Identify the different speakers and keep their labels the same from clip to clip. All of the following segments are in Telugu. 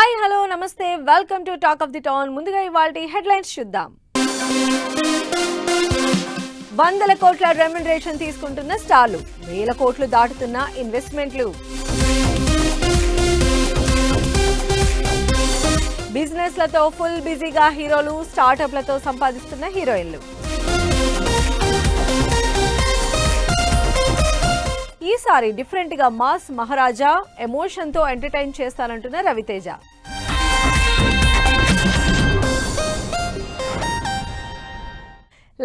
Speaker 1: హాయ్ హలో నమస్తే welcome to talk of the town. ముందుగా ఇవాల్టి హెడ్లైన్స్ చూద్దాం. వందల కోట్ల రెమ్యునరేషన్ తీసుకుంటున్న స్టార్లు, వేల కోట్లు దాటుతున్న ఇన్వెస్ట్మెంట్లు, బిజినెస్లతో ఫుల్ బిజీగా హీరోలు, స్టార్టప్లతో సంపాదిస్తున్న హీరోయిన్లు. ఈసారి డిఫరెంట్ గా మాస్ మహారాజా ఎమోషన్ తో ఎంటర్టైన్ చేస్తానంటున్న రవితేజ.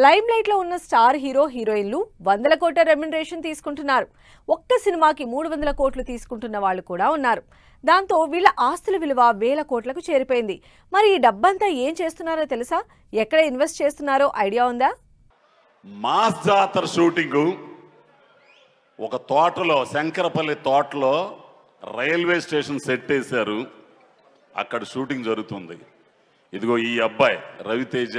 Speaker 1: లైమ్ లైట్ లో ఉన్న స్టార్ హీరో హీరోయిన్లు వందల కోట్ల రెమ్యునరేషన్ తీసుకుంటున్నారు. ఒక్క సినిమాకి 300 కోట్లు తీసుకుంటున్న వాళ్ళు కూడా ఉన్నారు. దాంతో వీళ్ళ ఆస్తుల విలువ వేల కోట్లకు చేరిపోయింది. మరి ఈ డబ్బంతా ఏం చేస్తున్నారో తెలుసా? ఎక్కడ ఇన్వెస్ట్ చేస్తున్నారో ఐడియా ఉందా?
Speaker 2: మాస్ జాతర షూటింగ్ ఒక తోటలో, శంకరపల్లి తోటలో రైల్వే స్టేషన్ సెట్ వేశారు. అక్కడ షూటింగ్ జరుగుతుంది. ఇదిగో ఈ అబ్బాయి రవితేజ,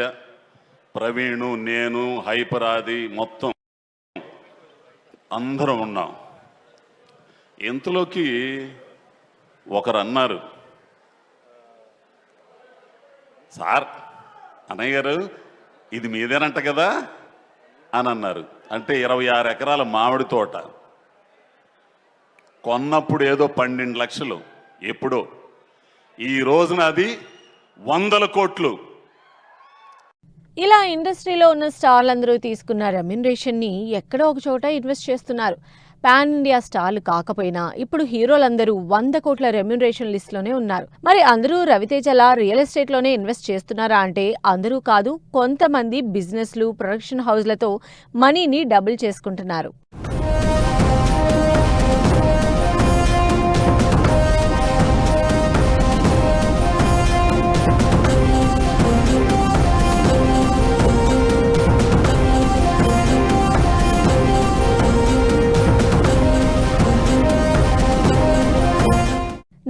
Speaker 2: ప్రవీణు, నేను, హైపరాది మొత్తం అందరం ఉన్నాం. ఇంతలోకి ఒకరు అన్నారు, సార్ అన్నయ్య గారు ఇది మీదేనంట కదా అని అన్నారు. అంటే 26 ఎకరాల మామిడి తోట కొన్నప్పుడు ఏదో 12 లక్షలు, ఎప్పుడో ఈ రోజున అది 100 కోట్లు.
Speaker 1: ఇలా ఇండస్ట్రీలో ఉన్న స్టార్లందరూ తీసుకున్న రెమ్యునరేషన్ ని ఎక్కడో ఒక చోట ఇన్వెస్ట్ చేస్తున్నారు. పాన్ ఇండియా స్టార్లు కాకపోయినా ఇప్పుడు హీరోలందరూ 100 కోట్ల రెమ్యునరేషన్ లిస్ట్ లోనే ఉన్నారు. మరి అందరూ రవితేజలా రియల్ ఎస్టేట్ లోనే ఇన్వెస్ట్ చేస్తున్నారా అంటే అందరూ కాదు. కొంతమంది బిజినెస్లు, ప్రొడక్షన్ హౌస్లతో మనీని డబుల్ చేసుకుంటున్నారు.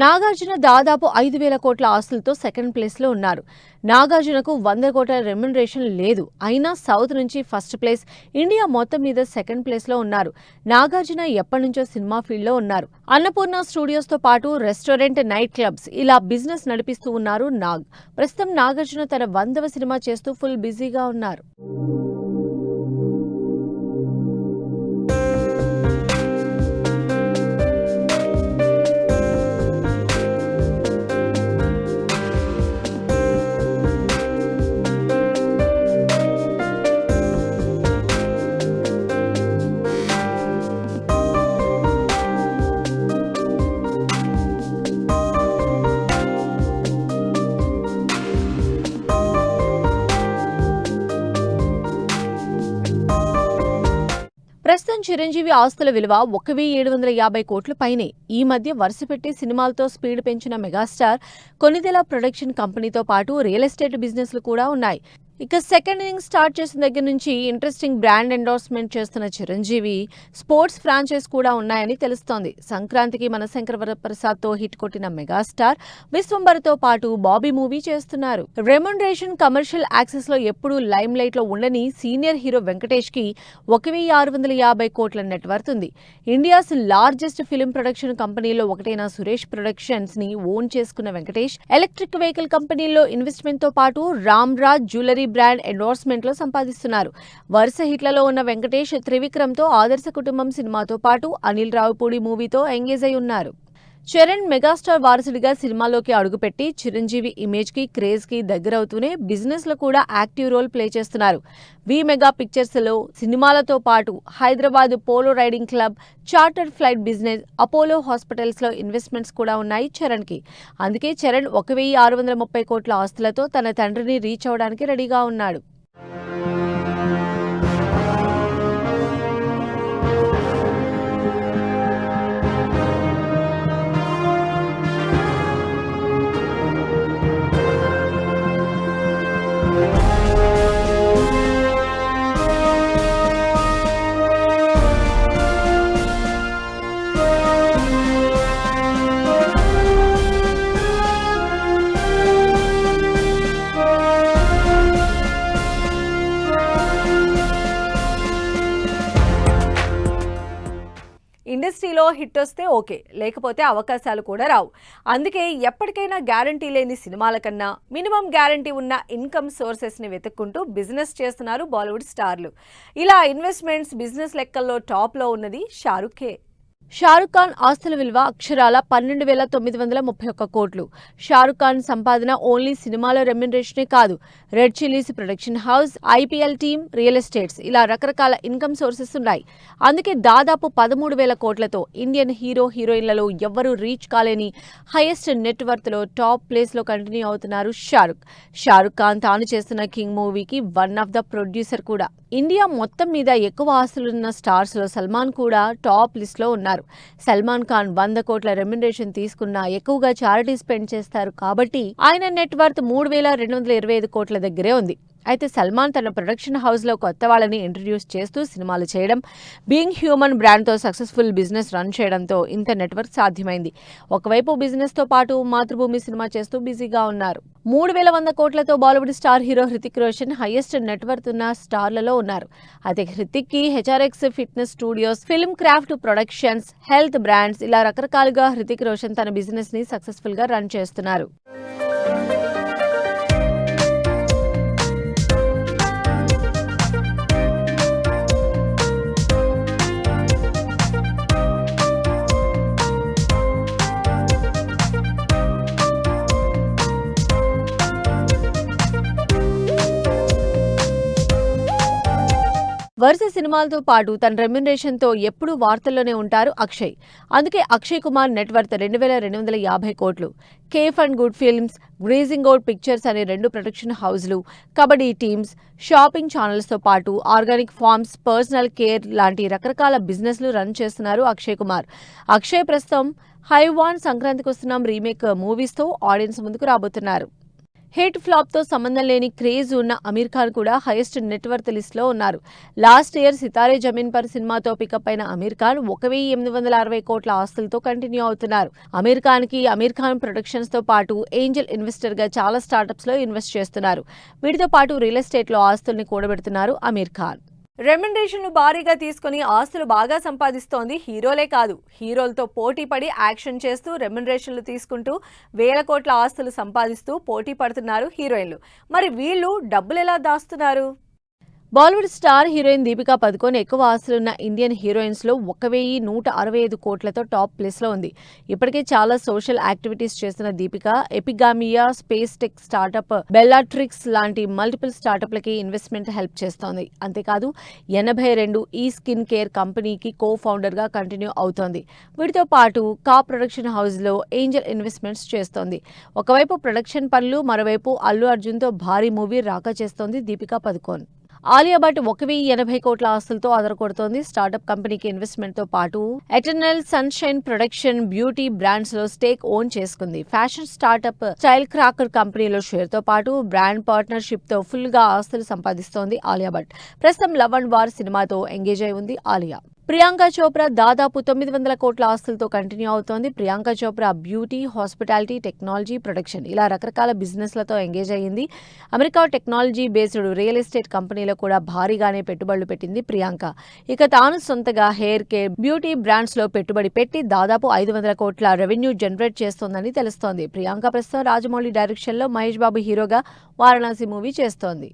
Speaker 1: నాగార్జున దాదాపు 5,000 కోట్ల ఆస్తులతో సెకండ్ ప్లేస్ లో ఉన్నారు. నాగార్జునకు 100 కోట్ల రెమ్యునరేషన్ లేదు. అయినా సౌత్ నుంచి ఫస్ట్ ప్లేస్, ఇండియా మొత్తం మీద సెకండ్ ప్లేస్ లో ఉన్నారు. నాగార్జున ఎప్పటి నుంచో సినిమా ఫీల్డ్ లో ఉన్నారు. అన్నపూర్ణ స్టూడియోస్ తో పాటు రెస్టారెంట్, నైట్ క్లబ్స్ ఇలా బిజినెస్ నడిపిస్తూ ఉన్నారు నాగ్. ప్రస్తుతం నాగార్జున తన 100వ సినిమా చేస్తూ ఫుల్ బిజీగా ఉన్నారు. ప్రస్తుతం చిరంజీవి ఆస్తుల విలువ 1,750 కోట్ల పైనే. ఈ మధ్య వరుసపెట్టి సినిమాలతో స్పీడ్ పెంచిన మెగాస్టార్ కొనిదెల ప్రొడక్షన్ కంపెనీతో పాటు రియల్ ఎస్టేట్ బిజినెస్లు కూడా ఉన్నాయి. ఇక సెకండ్ ఇన్నింగ్ స్టార్ట్ చేసిన దగ్గర నుంచి ఇంట్రెస్టింగ్ బ్రాండ్ ఎండోర్స్మెంట్ చేస్తున్న చిరంజీవి స్పోర్ట్స్ ఫ్రాంచైజ్ కూడా ఉన్నాయని తెలుస్తోంది. సంక్రాంతికి మనశంకర వరప్రసాద్తో హిట్ కొట్టిన మెగాస్టార్ విశ్వంబర్తో పాటు బాబీ మూవీ చేస్తున్నారు. రెమ్యునరేషన్, కమర్షియల్ యాక్సెస్ లో ఎప్పుడూ లైమ్ లైట్ లో ఉండని సీనియర్ హీరో వెంకటేష్ కి 1,650 కోట్ల నెట్వర్త్ ఉంది. ఇండియాస్ లార్జెస్ట్ ఫిలిం ప్రొడక్షన్ కంపెనీలో ఒకటైన సురేష్ ప్రొడక్షన్స్ ని ఓన్ చేసుకున్న వెంకటేష్ ఎలక్ట్రిక్ వెహికల్ కంపెనీల్లో ఇన్వెస్ట్మెంట్ తో పాటు Ram Raj jewellery brand endorsement లో సంపాదిస్తున్నారు. వరుస హిట్లలో ఉన్న వెంకటేష్ త్రివిక్రమ్ తో ఆదర్శ కుటుంబం సినిమాతో పాటు అనిల్ రావిపూడి మూవీతో ఎంగేజ్ అయి ఉన్నారు. చరణ్ మెగాస్టార్ వారసుడిగా సినిమాలోకి అడుగుపెట్టి చిరంజీవి ఇమేజ్ కి, క్రేజ్ కి దగ్గరవుతూనే బిజినెస్ లో కూడా యాక్టివ్ రోల్ ప్లే చేస్తున్నారు. వి మెగా పిక్చర్స్ లో సినిమాలతో పాటు Hyderabad polo riding club, chartered flight business, Apollo hospitals లో ఇన్వెస్ట్మెంట్స్ కూడా ఉన్నాయి చరణ్ కి. అందుకే చరణ్ 1,630 కోట్ల ఆస్తులతో తన తండ్రిని రీచ్ అవడానికి రెడీగా ఉన్నాడు. ఇండస్ట్రీలో హిట్ వస్తే ఓకే, లేకపోతే అవకాశాలు కూడా రావు. అందుకే ఎప్పటికైనా గ్యారంటీ లేని సినిమాల కన్నా మినిమం గ్యారంటీ ఉన్న ఇన్కమ్ సోర్సెస్ని వెతుక్కుంటూ బిజినెస్ చేస్తున్నారు బాలీవుడ్ స్టార్లు. ఇలా ఇన్వెస్ట్మెంట్స్ బిజినెస్ లెక్కల్లో టాప్లో ఉన్నది షారుఖే. షారుఖ్ ఖాన్ ఆస్తుల విలువ అక్షరాల 12,931 కోట్లు. షారుఖ్ ఖాన్ సంపాదన ఓన్లీ సినిమాల రెమ్యునరేషనే కాదు, red chillies production house, IPL team, real estates ఇలా రకరకాల ఇన్కమ్ సోర్సెస్ ఉన్నాయి. అందుకే దాదాపు 13,000 కోట్లతో ఇండియన్ హీరోయిన్లలో ఎవ్వరూ రీచ్ కాలేని హైయెస్ట్ నెట్వర్త్లో టాప్ ప్లేస్లో కంటిన్యూ అవుతున్నారు షారుఖ్. షారుఖ్ ఖాన్ తాను చేస్తున్న కింగ్ మూవీకి వన్ ఆఫ్ ద ప్రొడ్యూసర్ కూడా. ఇండియా మొత్తం మీద ఎక్కువ ఆస్తులున్న స్టార్స్లో సల్మాన్ కూడా టాప్ లిస్ట్లో ఉన్నారు. సల్మాన్ ఖాన్ 100 కోట్ల రెమ్యునరేషన్ తీసుకున్నా ఎక్కువగా చారిటీ స్పెండ్ చేస్తారు కాబట్టి ఆయన నెట్వర్త్ 3,225 కోట్ల దగ్గరే ఉంది. అయితే సల్మాన్ తన ప్రొడక్షన్ హౌస్లో కొత్త వాళ్ళని ఇంట్రడ్యూస్ చేస్తూ సినిమాలు చేయడం, బీయింగ్ హ్యూమన్ బ్రాండ్తో సక్సెస్ఫుల్ బిజినెస్ రన్ చేయడంతో ఇంత నెట్వర్క్ సాధ్యమైంది. ఒకవైపు బిజినెస్తో పాటు మాతృభూమి సినిమా చేస్తూ బిజీగా ఉన్నారు. 3,100 కోట్లతో Bollywood star hero Hrithik Roshan highest net worth ఉన్న స్టార్లలో ఉన్నారు. అయితే హృతిక్కి HRX fitness studios, film craft productions, health brands ఇలా రకరకాలుగా హృతిక్ రోషన్ తన బిజినెస్ ని సక్సెస్ఫుల్ గా రన్ చేస్తున్నారు. వరుస సినిమాలతో పాటు తన రెమ్యునరేషన్ తో ఎప్పుడూ వార్తల్లోనే ఉంటారు అక్షయ్. అందుకే అక్షయ్ కుమార్ నెట్వర్త్ 2,250 కోట్లు. Cafe and good films, grazing out pictures అనే 2 ప్రొడక్షన్ హౌస్లు, కబడ్డీ టీమ్స్, షాపింగ్ ఛానల్స్తో పాటు ఆర్గానిక్ ఫార్మ్స్, పర్సనల్ కేర్ లాంటి రకరకాల బిజినెస్లు రన్ చేస్తున్నారు అక్షయ్ కుమార్. అక్షయ్ ప్రస్తుతం హైవాన్, సంక్రాంతికి వస్తున్నాం రీమేక్ మూవీస్తో ఆడియన్స్ ముందుకు రాబోతున్నారు. హిట్ ఫ్లాప్ తో సంబంధం లేని క్రేజ్ ఉన్న అమీర్ ఖాన్ కూడా హైయెస్ట్ నెట్వర్త్ లిస్ట్ లో ఉన్నారు. Last year Sitaare Zameen per సినిమాతో పికప్ అయిన అమీర్ ఖాన్ 1,860 కోట్ల ఆస్తులతో కంటిన్యూ అవుతున్నారు. అమీర్ ఖాన్ ప్రొడక్షన్స్ తో పాటు ఏంజల్ ఇన్వెస్టర్ గా చాలా స్టార్టప్స్ లో ఇన్వెస్ట్ చేస్తున్నారు. వీటితో పాటు రియల్ ఎస్టేట్ లో ఆస్తుల్ని కూడబెడుతున్నారు అమీర్ ఖాన్. రెమ్యునరేషన్లు భారీగా తీసుకుని ఆస్తులు బాగా సంపాదిస్తోంది హీరోలే కాదు, హీరోలతో పోటీ పడి యాక్షన్ చేస్తూ రెమ్యునరేషన్లు తీసుకుంటూ 1,000 కోట్ల ఆస్తులు సంపాదిస్తూ పోటీ పడుతున్నారు హీరోయిన్లు. మరి వీళ్ళు డబ్బులు ఎలా దాస్తున్నారు? బాలీవుడ్ స్టార్ హీరోయిన్ దీపికా పదుకోన్ ఎక్కువ ఆస్తులున్న ఇండియన్ హీరోయిన్స్ లో 1,165 కోట్లతో టాప్ ప్లేస్ లో ఉంది. ఇప్పటికే చాలా సోషల్ యాక్టివిటీస్ చేస్తున్న Deepika Epigamia, space tech startup Bellatrix లాంటి మల్టిపుల్ స్టార్టప్లకి ఇన్వెస్ట్మెంట్ హెల్ప్ చేస్తోంది. అంతేకాదు 82 ఈ స్కిన్ కేర్ కంపెనీకి కో ఫౌండర్ గా కంటిన్యూ అవుతోంది. వీటితో పాటు కా ప్రొడక్షన్ హౌస్ లో ఏంజల్ ఇన్వెస్ట్మెంట్స్ చేస్తోంది. ఒకవైపు ప్రొడక్షన్ పనులు, మరోవైపు అల్లు అర్జున్ తో భారీ మూవీ రాకా చేస్తోంది దీపికా పదుకోన్. ఆలియా భట్ 1,080 కోట్ల ఆస్తులతో అదరకొడుతోంది. స్టార్టప్ కంపెనీకి ఇన్వెస్ట్మెంట్ తో పాటు eternal sunshine production, beauty brands లో స్టేక్ ఓన్ చేసుకుంది. ఫ్యాషన్ స్టార్టప్ స్టైల్ క్రాకర్ కంపెనీలో షేర్ తో పాటు బ్రాండ్ పార్ట్నర్షిప్ తో ఫుల్ గా ఆస్తులు సంపాదిస్తోంది ఆలియా భట్. ప్రస్తుతం లవ్ అండ్ వార్ సినిమాతో ఎంగేజ్ అయి ఉంది ఆలియా. ప్రియాంక చోప్రా దాదాపు 900 కోట్ల ఆస్తులతో కంటిన్యూ అవుతోంది. Priyanka Chopra beauty, hospitality, technology, production ఇలా రకరకాల బిజినెస్లతో ఎంగేజ్ అయ్యింది. America technology based real estate కంపెనీలో కూడా భారీగానే పెట్టుబడులు పెట్టింది ప్రియాంక. ఇక తాను సొంతగా హెయిర్ కేర్, బ్యూటీ బ్రాండ్స్ లో పెట్టుబడి పెట్టి దాదాపు 500 కోట్ల రెవెన్యూ జనరేట్ చేస్తోందని తెలుస్తోంది. ప్రియాంక ప్రస్తుతం రాజమౌళి డైరెక్షన్ లో మహేష్ బాబు హీరోగా వారణాసి మూవీ చేస్తోంది.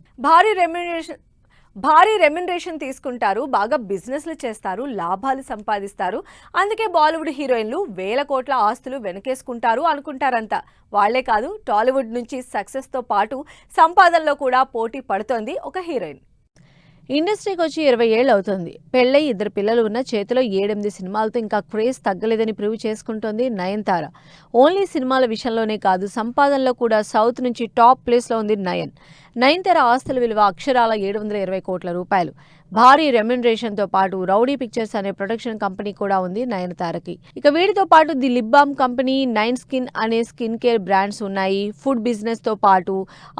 Speaker 1: భారీ రెమ్యునరేషన్ తీసుకుంటారు, బాగా బిజినెస్లు చేస్తారు, లాభాలు సంపాదిస్తారు. అందుకే బాలీవుడ్ హీరోయిన్లు 1,000 కోట్ల ఆస్తులు వెనకేసుకుంటారు అనుకుంటారంతా. వాళ్లే కాదు, టాలీవుడ్ నుంచి సక్సెస్తో పాటు సంపాదనలో కూడా పోటీ పడుతోంది ఒక హీరోయిన్. ఇండస్ట్రీకి వచ్చి 20 ఏళ్ళు అవుతుంది. పెళ్ళై 2 పిల్లలు ఉన్న చేతిలో 7-8 సినిమాలతో ఇంకా క్రేజ్ తగ్గలేదని ప్రూవ్ చేసుకుంటోంది నయనతార. ఓన్లీ సినిమాల విషయంలోనే కాదు, సంపాదనలో కూడా సౌత్ నుంచి టాప్ ప్లేస్లో ఉంది నయనతార ఆస్తుల విలువ అక్షరాల 720 కోట్ల రూపాయలు. భారీ రెమ్యునరేషన్తో పాటు రౌడీ పిక్చర్స్ అనే ప్రొడక్షన్ కంపెనీ కూడా ఉంది నయనతారకి. ఇక వీటితో పాటు the lip balm company, 9 skin అనే స్కిన్ కేర్ బ్రాండ్స్ ఉన్నాయి. ఫుడ్ బిజినెస్ తో పాటు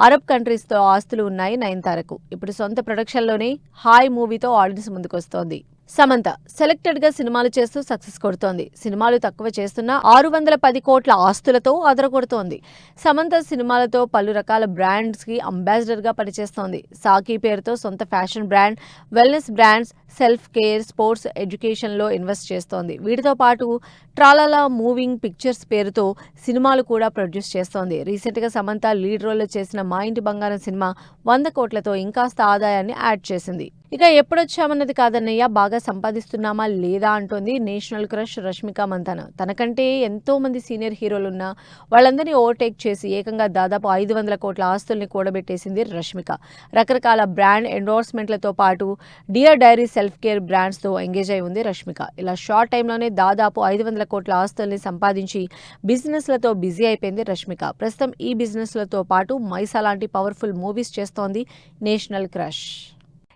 Speaker 1: అరబ్ కంట్రీస్తో ఆస్తులు ఉన్నాయి నయనతారకు. ఇప్పుడు సొంత ప్రొడక్షన్లోనే హాయ్ మూవీతో ఆడియన్స్ ముందుకొస్తోంది. సమంత సెలెక్టెడ్ గా సినిమాలు చేస్తూ సక్సెస్ కొడుతోంది. సినిమాలు తక్కువ చేస్తున్నా 610 కోట్ల ఆస్తులతో అదరగొడుతోంది. సమంత సినిమాలతో పలు రకాల బ్రాండ్స్ కి అంబాసిడర్ గా పనిచేస్తోంది. సాకి పేరుతో సొంత fashion brand, wellness brands, self care, sports, education లో ఇన్వెస్ట్ చేస్తోంది. వీటితో పాటు ట్రాలాలా మూవింగ్ పిక్చర్స్ పేరుతో సినిమాలు కూడా ప్రొడ్యూస్ చేస్తోంది. రీసెంట్ గా సమంత లీడ్ రోల్ లో చేసిన మా ఇంటి బంగారం సినిమా 100 కోట్లతో ఇంకాస్త ఆదాయాన్ని యాడ్ చేసింది. ఇక ఎప్పుడొచ్చామన్నది కాదన్నయ్య, బాగా సంపాదిస్తున్నామా లేదా అంటోంది నేషనల్ క్రష్ రష్మిక మందన. తనకంటే ఎంతో మంది సీనియర్ హీరోలున్నా వాళ్ళందరినీ ఓవర్టేక్ చేసి ఏకంగా దాదాపు 500 కోట్ల ఆస్తుల్ని కూడబెట్టేసింది రష్మిక. రకరకాల బ్రాండ్ ఎండోర్స్మెంట్లతో పాటు డియర్ డైరీ సెల్ఫ్ కేర్ బ్రాండ్స్తో ఎంగేజ్ అయి ఉంది రష్మిక. ఇలా షార్ట్ టైంలోనే దాదాపు 500 కోట్ల ఆస్తుల్ని సంపాదించి బిజినెస్లతో బిజీ అయిపోయింది రష్మిక. ప్రస్తుతం ఈ బిజినెస్లతో పాటు మైసా లాంటి పవర్ఫుల్ మూవీస్ చేస్తోంది నేషనల్ క్రష్.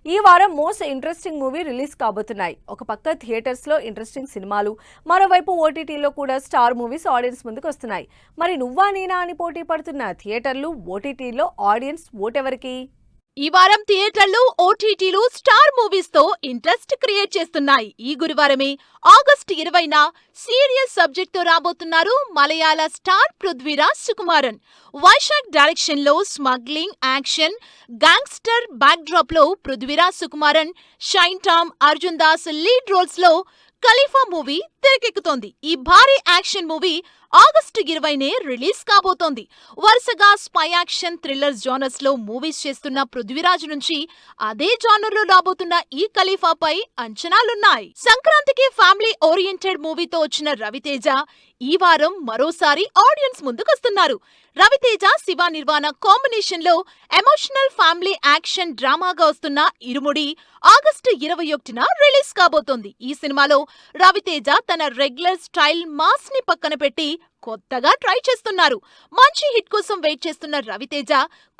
Speaker 3: ఈ వారం మోస్ట్ ఇంట్రెస్టింగ్ మూవీ రిలీజ్ కాబోతున్నాయి. ఒక పక్క థియేటర్స్ లో ఇంట్రెస్టింగ్ సినిమాలు, మరోవైపు ఓటీటీలో కూడా స్టార్ మూవీస్ ఆడియన్స్ ముందుకు వస్తున్నాయి. మరి నువ్వా నేనా అని పోటీ పడుతున్న థియేటర్లు, ఓటీటీలో ఆడియన్స్ ఓటెవరికి?
Speaker 4: ఈ వారం థియేటర్లు, ఓటీటీలు స్టార్ మూవీస్ తో ఇంట్రెస్ట్ క్రియేట్ చేస్తున్నాయి. ఈ గురువారమే ఆగస్టు 20న సీరియస్ సబ్జెక్ట్ తో రాబోతున్నారు మలయాళ స్టార్ పృథ్వీరాజ్ సుకుమారన్. వైశాఖ్ డైరెక్షన్ లో smuggling, action, gangster backdrop లో పృథ్వీరాజ్ సుకుమారన్, షైన్ టామ్, అర్జున్ దాస్ లీడ్ రోల్స్ లో ఖలీఫా మూవీ తెరకెక్కుతోంది. ఈ భారీ యాక్షన్ మూవీ ఆగస్టు 20నే రిలీజ్ కాబోతోంది. వరుసగా స్పై యాక్షన్, థ్రిల్లర్ జానర్స్ లో మూవీస్ చేస్తున్న పృథ్వీరాజ్ నుంచి అదే జానర్ లో రాబోతున్న ఈ ఖలీఫాపై అంచనాలున్నాయి. సంక్రాంతికి ఫ్యామిలీ ఓరియంటెడ్ మూవీతో వచ్చిన రవితేజ ఈ వారం మరోసారి ఆడియన్స్ ముందుకొస్తున్నారు. రవితేజ, శివ నిర్వాణ కాంబినేషన్ లో ఎమోషనల్ ఫ్యామిలీ యాక్షన్ డ్రామాగా వస్తున్న ఇరుముడి ఆగస్టు 21న రిలీజ్ కాబోతోంది. ఈ సినిమాలో రవితేజ తన రెగ్యులర్ స్టైల్ మాస్ ని పక్కన పెట్టి కొత్తగా ట్రై చేస్తున్నారు. మంచి హిట్ కోసం వెయిట్ చేస్తున్న రవితేజ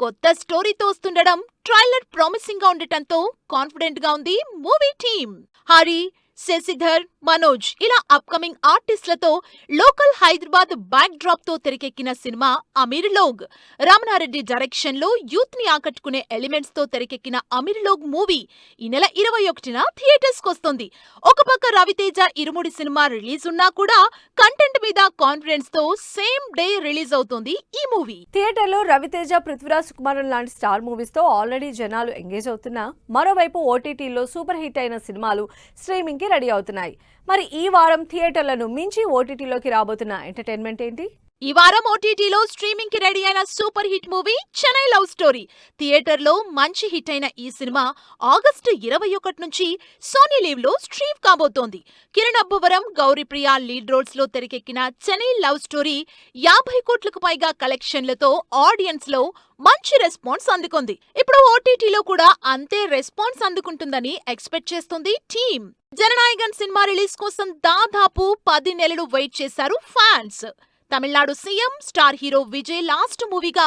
Speaker 4: కొత్త స్టోరీతో వస్తుండడం ట్రైలర్ ప్రామిసింగ్ గా ఉండటంతో కాన్ఫిడెంట్ గా ఉంది మూవీ టీమ్. హరి, శశిధర్, మనోజ్ ఇలా అప్కమింగ్ ఆర్టిస్టులతో లోకల్ హైదరాబాద్ బ్యాక్ డ్రాప్ తో తెరకెక్కిన సినిమా అమీర్ లోగ్. రమణారెడ్డి డైరెక్షన్ లో యూత్ ని ఆకట్టుకునే ఎలిమెంట్స్ తో తెరకెక్కిన అమీర్ లోగ్ మూవీ ఈ నెల 21న థియేటర్స్ కొస్తుంది. ఒక పక్క రవితేజ ఇరుముడి సినిమా రిలీజ్ ఉన్నా కూడా కంటెంట్ మీద కాన్ఫిడెన్స్ తో సేమ్ డే రిలీజ్ అవుతుంది ఈ మూవీ.
Speaker 3: థియేటర్లో రవితేజ, పృథ్వీరాజ్ సుకుమారన్ లాంటి స్టార్ మూవీస్ తో ఆల్రెడీ జనాలు ఎంగేజ్ అవుతున్నా, మరోవైపు ఓటీటీలో సూపర్ హిట్ అయిన సినిమాలు స్ట్రీమింగ్ కి రెడీ అవుతున్నాయి. మరి ఈ వారం థియేటర్లను మించి ఓటీటీలోకి రాబోతున్న ఎంటర్టైన్మెంట్ ఏంటి?
Speaker 4: ఈ వారం ఓటీటీలో స్ట్రీమింగ్ కి రెడీ అయిన super hit movie Chennai love story. థియేటర్లో మంచి హిట్ అయిన ఈ సినిమా ఆగస్టు 21 నుంచి సోనీ లీవ్ లో స్ట్రీమ్ కాబోతోంది. కిరణ్ అబ్బవరం, గౌరీప్రియ లీడ్ రోల్స్ లో తెరకెక్కిన చెన్నై లవ్ స్టోరీ 50 కోట్లకు పైగా కలెక్షన్లతో ఆడియన్స్ లో మంచి రెస్పాన్స్ అందుకుంది. ఇప్పుడు ఓటీటీలో కూడా అంతే రెస్పాన్స్ అందుకుంటుందని ఎక్స్పెక్ట్ చేస్తుంది టీమ్. జననాయగన్ సినిమా రిలీజ్ కోసం దాదాపు 10 నెలలు వెయిట్ చేశారు fans. Tamil Nadu CM, star hero Vijay last మూవీగా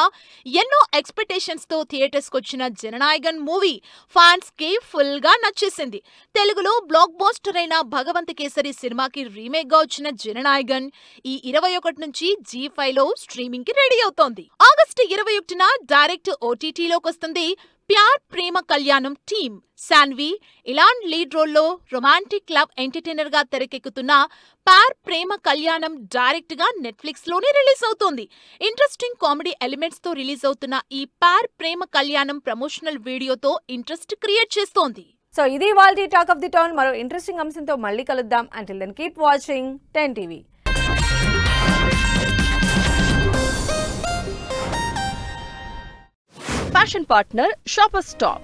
Speaker 4: ఎన్నో ఎక్స్పెక్టేషన్స్ తో థియేటర్స్ కొచ్చిన జననాయగన్ మూవీ ఫ్యాన్స్ కి ఫుల్ గా నచ్చేసింది. తెలుగులో బ్లాక్ బాస్టర్ అయిన భగవంత్ కేసరి సినిమాకి రీమేక్ గా వచ్చిన జననాయగన్ ఈ 21 నుంచి G5 లో స్ట్రీమింగ్ కి రెడీ అవుతోంది. ఆగస్టు 21న డైరెక్ట్ ఓటీటీలోకి వస్తుంది. ప్యార్ ప్రేమ కళ్యాణం టీమ్ శాన్వి, ఇలాన్ లీడ్ రోల్లో రొమాంటిక్ లవ్ ఎంటర్టైనర్ గా తెరకెక్కుతున్న ప్యార్ ప్రేమ కళ్యాణం డైరెక్ట్ గా నెట్ఫ్లిక్స్ లోనే రిలీజ్ అవుతోంది. ఇంట్రెస్టింగ్ కామెడీ ఎలిమెంట్స్ తో రిలీజ్ అవుతున్న ఈ ప్యార్ ప్రేమ కళ్యాణం ప్రమోషనల్ వీడియోతో ఇంట్రెస్ట్ క్రియేట్ చేస్తోంది.
Speaker 3: సో ఇది ఇవాల్టి టాక్ ఆఫ్ ది టౌన్. మరో ఇంట్రెస్టింగ్ అంశంతో మళ్ళీ కలుద్దాం. Until then keep watching 10 TV.
Speaker 5: Fashion partner Shoppers Stop.